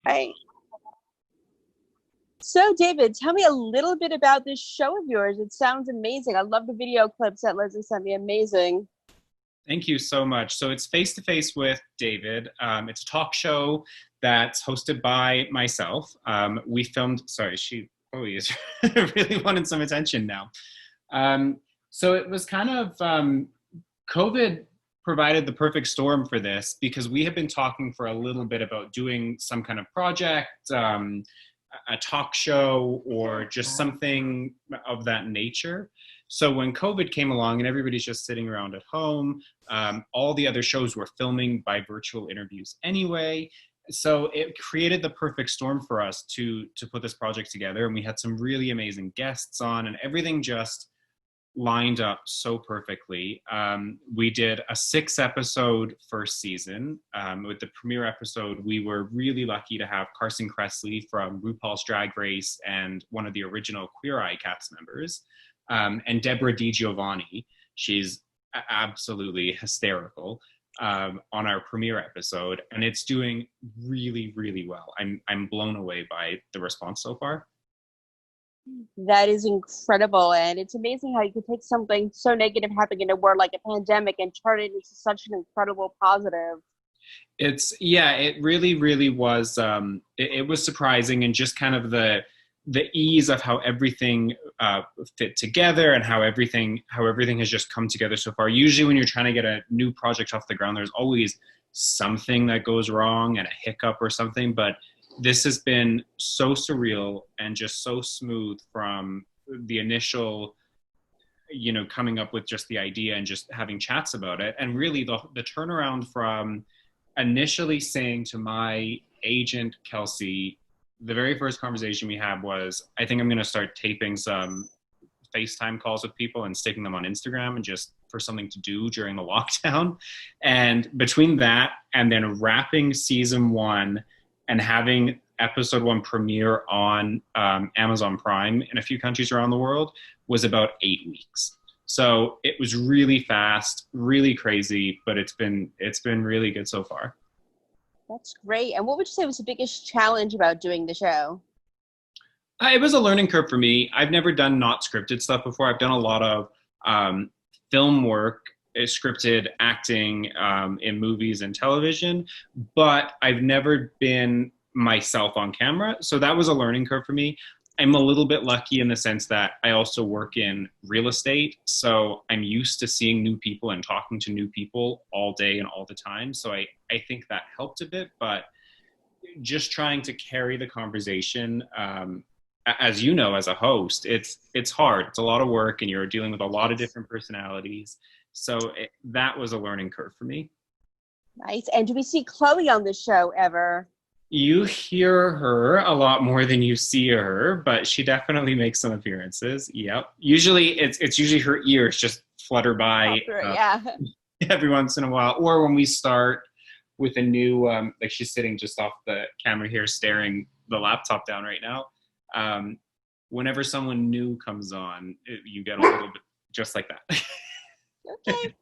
Right. So, David, tell me a little bit about this show of yours. It sounds amazing. I love the video clips that Leslie sent me. Amazing. Thank you so much. So it's Face to Face with David. It's a talk show that's hosted by myself. We filmed, sorry, she is really wanted some attention now. So it was kind of, COVID provided the perfect storm for this because we have been talking for a little bit about doing some kind of project, a talk show, or just something of that nature. So when COVID came along and everybody's just sitting around at home, all the other shows were filming by virtual interviews anyway. So it created the perfect storm for us to put this project together. And we had some really amazing guests on, and everything just lined up so perfectly. We did a 6-episode first season. With the premiere episode, we were really lucky to have Carson Kressley from RuPaul's Drag Race and one of the original Queer Eye cast members, and Deborah DiGiovanni. She's absolutely hysterical on our premiere episode, and it's doing really, really well. I'm blown away by the response so far. That is incredible. And it's amazing how you can take something so negative happening in a world like a pandemic and turn it into such an incredible positive. It really, really was. It was surprising, and just kind of the ease of how everything fit together, and how everything has just come together so far. Usually when you're trying to get a new project off the ground, there's always something that goes wrong and a hiccup or something, but this has been so surreal and just so smooth from the initial, coming up with just the idea and just having chats about it. And really the turnaround from initially saying to my agent, Kelsey, the very first conversation we had was, I think I'm going to start taping some FaceTime calls with people and sticking them on Instagram, and just for something to do during the lockdown. And between that and then wrapping season 1 and having episode 1 premiere on Amazon Prime in a few countries around the world was about 8 weeks. So it was really fast, really crazy, but it's been really good so far. That's great. And what would you say was the biggest challenge about doing the show? It was a learning curve for me. I've never done not scripted stuff before. I've done a lot of film work, scripted acting in movies and television, but I've never been myself on camera. So that was a learning curve for me. I'm a little bit lucky in the sense that I also work in real estate. So I'm used to seeing new people and talking to new people all day and all the time. So I think that helped a bit, but just trying to carry the conversation, as you know, as a host, it's hard. It's a lot of work, and you're dealing with a lot of different personalities. So that was a learning curve for me. Nice. And do we see Chloe on the show ever? You hear her a lot more than you see her, but she definitely makes some appearances. Yep. Usually it's usually her ears just flutter by every once in a while. Or when we start with a new, like she's sitting just off the camera here staring the laptop down right now. Whenever someone new comes on, you get a little bit just like that. Okay.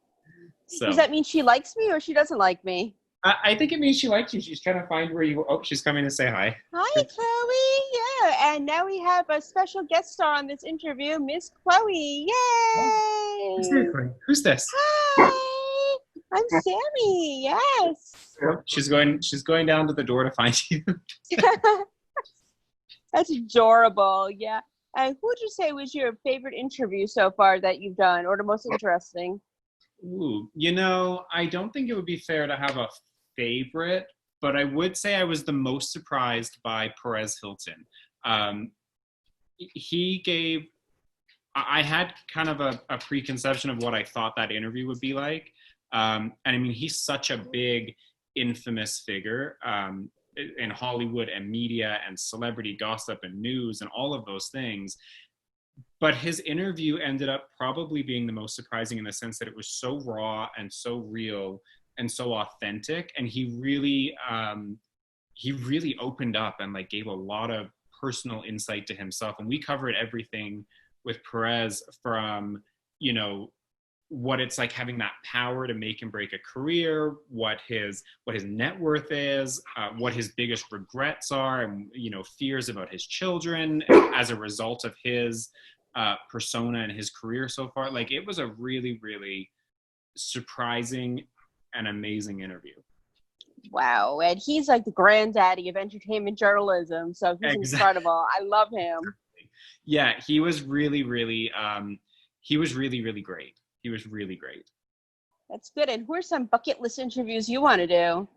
So, does that mean she likes me or she doesn't like me? I think it means she likes you. She's trying to find where you. Oh, she's coming to say hi. Hi, Chloe. Yeah, and now we have a special guest star on this interview, Miss Chloe. Yay! Who's this? Hi, I'm Sammy. Yes. She's going down to the door to find you. That's adorable. Yeah. And who would you say was your favorite interview so far that you've done, or the most interesting? Ooh, I don't think it would be fair to have a favorite, but I would say I was the most surprised by Perez Hilton. I had kind of a preconception of what I thought that interview would be like. And I mean, he's such a big, infamous figure in Hollywood and media and celebrity gossip and news and all of those things. But his interview ended up probably being the most surprising in the sense that it was so raw and so real and so authentic. And he really opened up and like gave a lot of personal insight to himself. And we covered everything with Perez from, what it's like having that power to make and break a career, what his net worth is, what his biggest regrets are, and fears about his children as a result of his persona and his career so far. Like, it was a really, really surprising and amazing interview. Wow. And he's like the granddaddy of entertainment journalism. So he's Exactly. incredible. I love him. Yeah, he was really, really, he was really, really great. He was really great. That's good. And who are some bucket list interviews you want to do?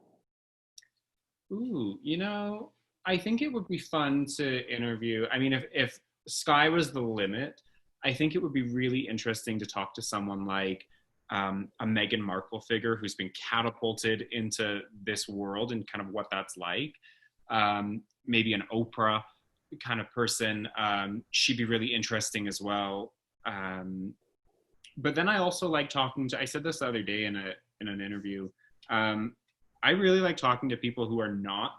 Ooh, I think it would be fun to interview. I mean, if sky was the limit, I think it would be really interesting to talk to someone like a Meghan Markle figure who's been catapulted into this world and kind of what that's like. Maybe an Oprah kind of person. She'd be really interesting as well. But then I also like talking to. I said this the other day in an interview. I really like talking to people who are not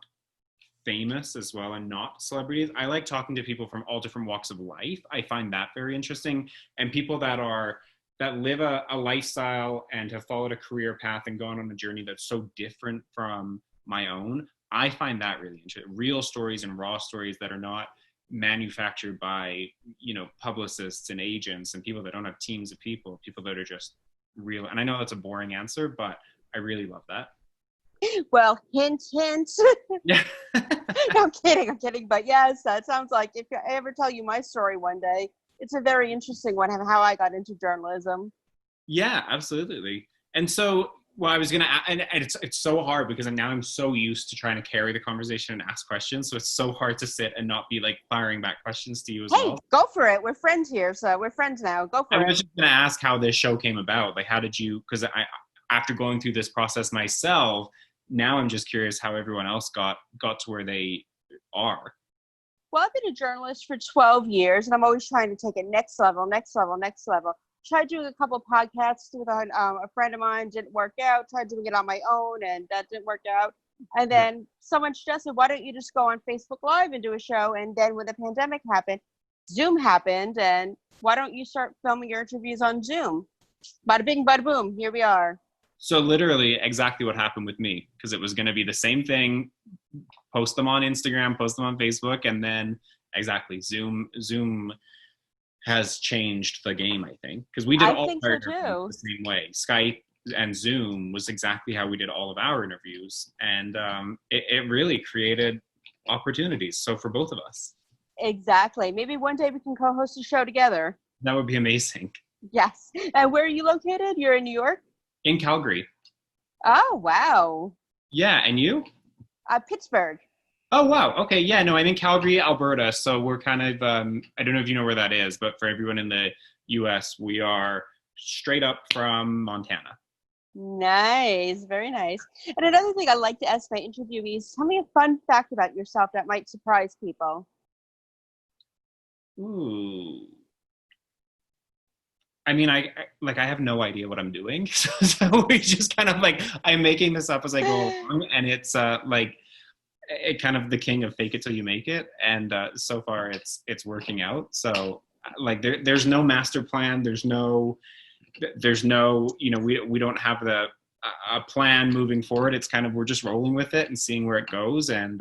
famous as well and not celebrities. I like talking to people from all different walks of life. I find that very interesting, and people that live a lifestyle and have followed a career path and gone on a journey that's so different from my own. I find that really interesting. Real stories and raw stories that are not manufactured by publicists and agents and people that don't have teams of people that are just real. And I know that's a boring answer, but I really love that. Well, hint, hint. Yeah. No, I'm kidding. I'm kidding. But yes, that sounds like if I ever tell you my story one day, it's a very interesting one of how I got into journalism. Yeah, absolutely. And so, well, I was gonna, and it's so hard because now I'm so used to trying to carry the conversation and ask questions, so it's so hard to sit and not be like firing back questions to you as Hey, well. go for it. We're friends here, so we're friends now. Go I for was it. just gonna ask how this show came about. Like, how did you? Because after going through this process myself, now I'm just curious how everyone else got to where they are. Well, I've been a journalist for 12 years, and I'm always trying to take it next level, next level, next level. Tried doing a couple podcasts with a friend of mine, didn't work out. Tried doing it on my own, and that didn't work out. And Right. then someone suggested, why don't you just go on Facebook Live and do a show? And then when the pandemic happened, Zoom happened, and why don't you start filming your interviews on Zoom? Bada bing, bada boom, here we are. So literally exactly what happened with me, because it was going to be the same thing, post them on Instagram, post them on Facebook, and then exactly Zoom has changed the game, I think, because we did I all of think our so interviews too. the same way. Skype and Zoom was exactly how we did all of our interviews, and it really created opportunities. So for both of us, Exactly. Maybe one day we can co-host a show together. that would be amazing. Yes. And where are you located? You're in New York? In Calgary. Oh, wow. Yeah, and you? Pittsburgh. Oh wow. Okay. Yeah. No, I'm in Calgary, Alberta. So we're kind of I don't know if you know where that is, but for everyone in the U.S., we are straight up from Montana. Nice. Very nice. And another thing I like to ask my interviewees, tell me a fun fact about yourself that might surprise people. Ooh. I mean, I have no idea what I'm doing, so we just kind of like I'm making this up as I go along, and it's like it kind of the king of fake it till you make it, and so far it's working out. So like there's no master plan, there's no we don't have a plan moving forward. It's kind of we're just rolling with it and seeing where it goes, and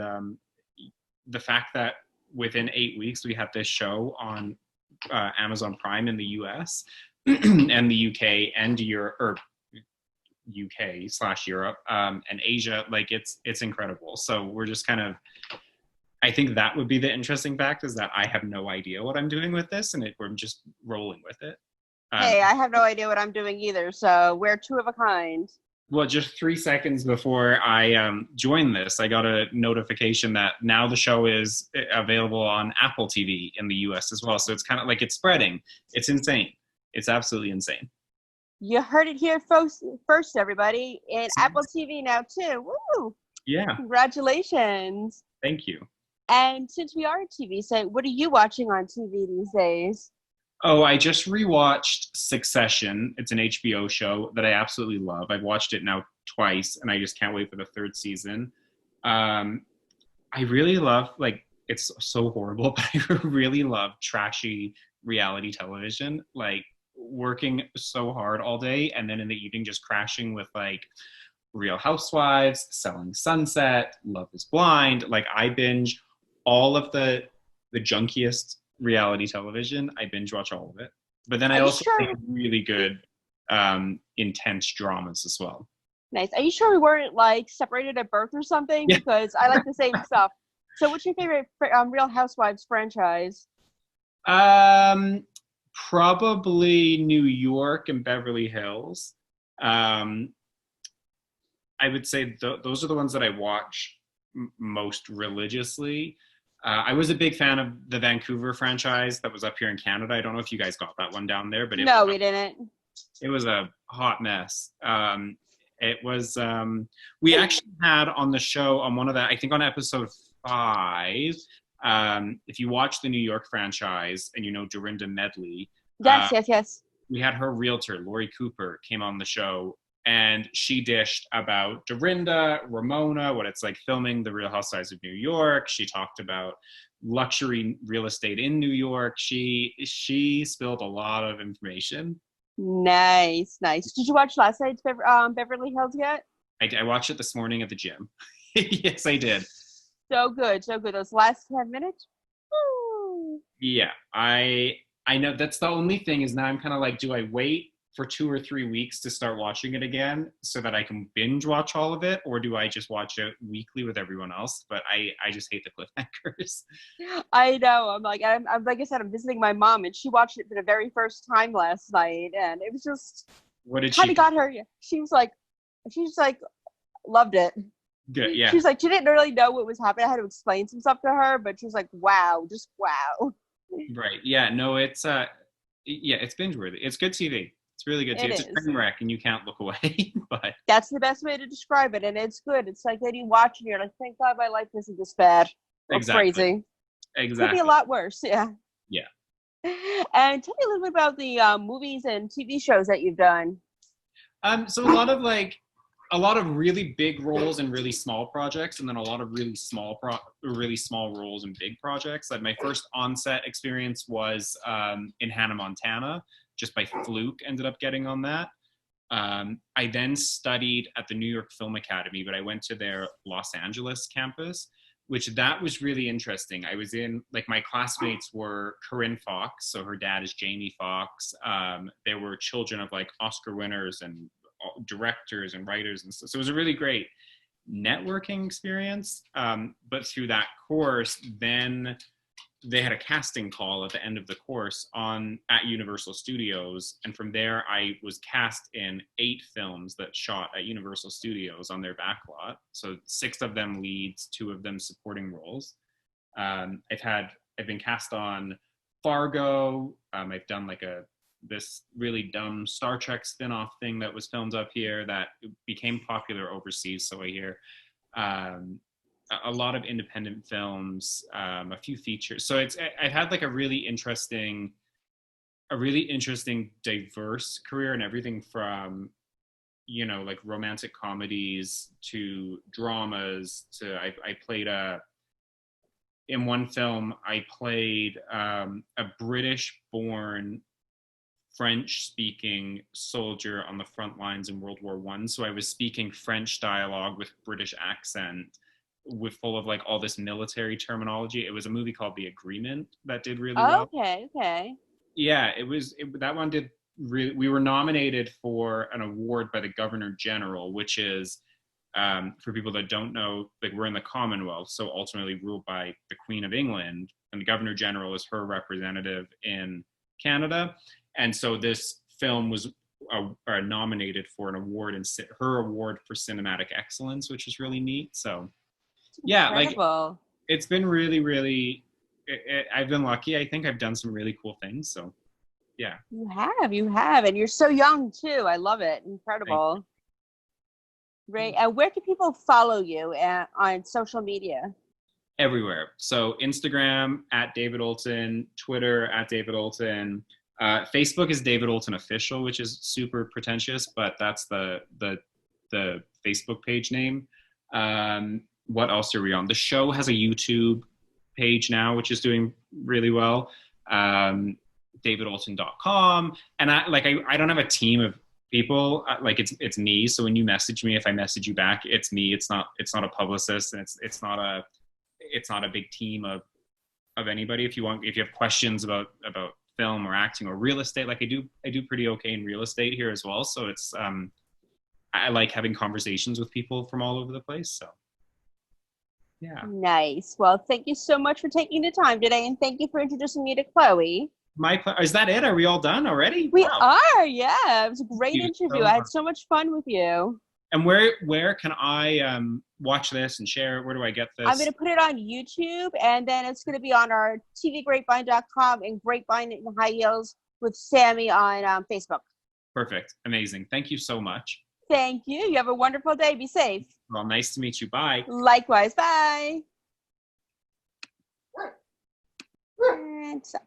the fact that within 8 weeks we have this show on Amazon Prime in the US and the UK and Europe, or UK/Europe, and Asia, like it's incredible. So we're just kind of, I think that would be the interesting fact, is that I have no idea what I'm doing with this, and we're just rolling with it. Hey, I have no idea what I'm doing either, so we're two of a kind. Well, just 3 seconds before I joined this, I got a notification that now the show is available on Apple TV in the US as well. So it's kind of like it's spreading. It's insane. It's absolutely insane. You heard it here first, everybody. And Apple TV now, too. Woo! Yeah, Congratulations. thank you. And since we are a TV site, what are you watching on TV these days? Oh, I just rewatched Succession. It's an HBO show that I absolutely love. I've watched it now twice, and I just can't wait for the third season. I really love, like, it's so horrible, but I really love trashy reality television. Like, working so hard all day, and then in the evening just crashing with like Real Housewives, Selling Sunset, Love is Blind. Like I binge all of the junkiest reality television. I binge watch all of it. But then I Are you also like sure? really good intense dramas as well. Nice. Are you sure we weren't like separated at birth or something? Yeah. Because I like the same stuff. So, what's your favorite Real Housewives franchise? Um, Probably New York and Beverly Hills. Um, I would say those are the ones that I watch most religiously. I was a big fan of the Vancouver franchise that was up here in Canada. I don't know if you guys got that one down there, but No, we didn't. it was a hot mess. It was we actually had on the show on one of the, I think on episode 5. If you watch the New York franchise and you know Dorinda Medley, Yes, yes, yes. we had her realtor Lori Cooper came on the show, and she dished about Dorinda, Ramona, what it's like filming The Real Housewives of New York. She talked about luxury real estate in New York. She spilled a lot of information. Nice, nice. Did you watch last night's Beverly Hills yet? I watched it this morning at the gym. Yes, I did. So good, so good. Those last 10 minutes. Woo. Yeah, I know that's the only thing is now I'm kind of like, do I wait for 2 or 3 weeks to start watching it again so that I can binge watch all of it, or do I just watch it weekly with everyone else? But I just hate the cliffhangers. I know. I'm like I said, I'm visiting my mom, and she watched it for the very first time last night, and it was just What did kind she of got her. She was like, loved it. good? Yeah, She was like, she didn't really know what was happening. I had to explain some stuff to her, but she was like, wow, just wow. right. Yeah, no, it's yeah, it's binge worthy. It's good TV. It's really good TV. It It's a is. train wreck and you can't look away. But That's the best way to describe it, and it's good. It's like when you watch and you're like, thank God my life isn't this bad or exactly, crazy. Could be a exactly. lot worse, yeah. Yeah. And tell me a little bit about the movies and TV shows that you've done. So a lot of really big roles in really small projects, and then a lot of really small roles in big projects. Like my first onset experience was in Hannah Montana. Just by fluke, ended up getting on that. I then studied at the New York Film Academy, but I went to their Los Angeles campus, which that was really interesting. I was in, like, my classmates were Corinne Fox, so her dad is Jamie Fox. There were children of like Oscar winners and directors and writers and stuff. So it was a really great networking experience. But through that course, then they had a casting call at the end of the course at Universal Studios, and from there I was cast in 8 films that shot at Universal Studios on their backlot. So 6 of them leads, 2 of them supporting roles. I've been cast on Fargo. I've done like this really dumb Star Trek spin-off thing that was filmed up here that became popular overseas, so I hear. A lot of independent films, a few features. So I've had like a really interesting, diverse career, and everything from, like romantic comedies to dramas to I played in one film, I played a British-born French-speaking soldier on the front lines in World War One. So I was speaking French dialogue with British accent, with full of like all this military terminology. It was a movie called The Agreement that did really well. Okay, okay. Yeah, that one did really. We were nominated for an award by the Governor General, which is for people that don't know, like we're in the Commonwealth, so ultimately ruled by the Queen of England, and the Governor General is her representative in Canada, and so this film was nominated for an award, and her award for cinematic excellence, which is really neat. So yeah, like Incredible. it's been really, really. I've been lucky. I think I've done some really cool things. So, yeah. You have, and you're so young too. I love it. Thank Incredible. Great. And where can people follow you on social media? Everywhere. So Instagram at David Oulton, Twitter at David Oulton, Facebook is David Oulton Official, which is super pretentious, but that's the Facebook page name. What else are we on? The show has a YouTube page now, which is doing really well. davidoulton.com. And I don't have a team of people. Like it's me. So when you message me, if I message you back, it's me. It's not a publicist, and it's not a big team of anybody. If you have questions about film or acting or real estate, like I do pretty okay in real estate here as well. So it's I like having conversations with people from all over the place. So yeah. Nice. Well, thank you so much for taking the time today, and thank you for introducing me to Chloe. Is that it? Are we all done already? We Wow. are, yeah. It was a great interview. I had so much fun with you. And where can I watch this and share it? Where do I get this? I'm going to put it on YouTube, and then it's going to be on our tvgrapevine.com and Grapevine in High Heels with Sammy on Facebook. Perfect. Amazing. Thank you so much. Thank you. You have a wonderful day. Be safe. Well, nice to meet you. Bye. Likewise. Bye. And stop.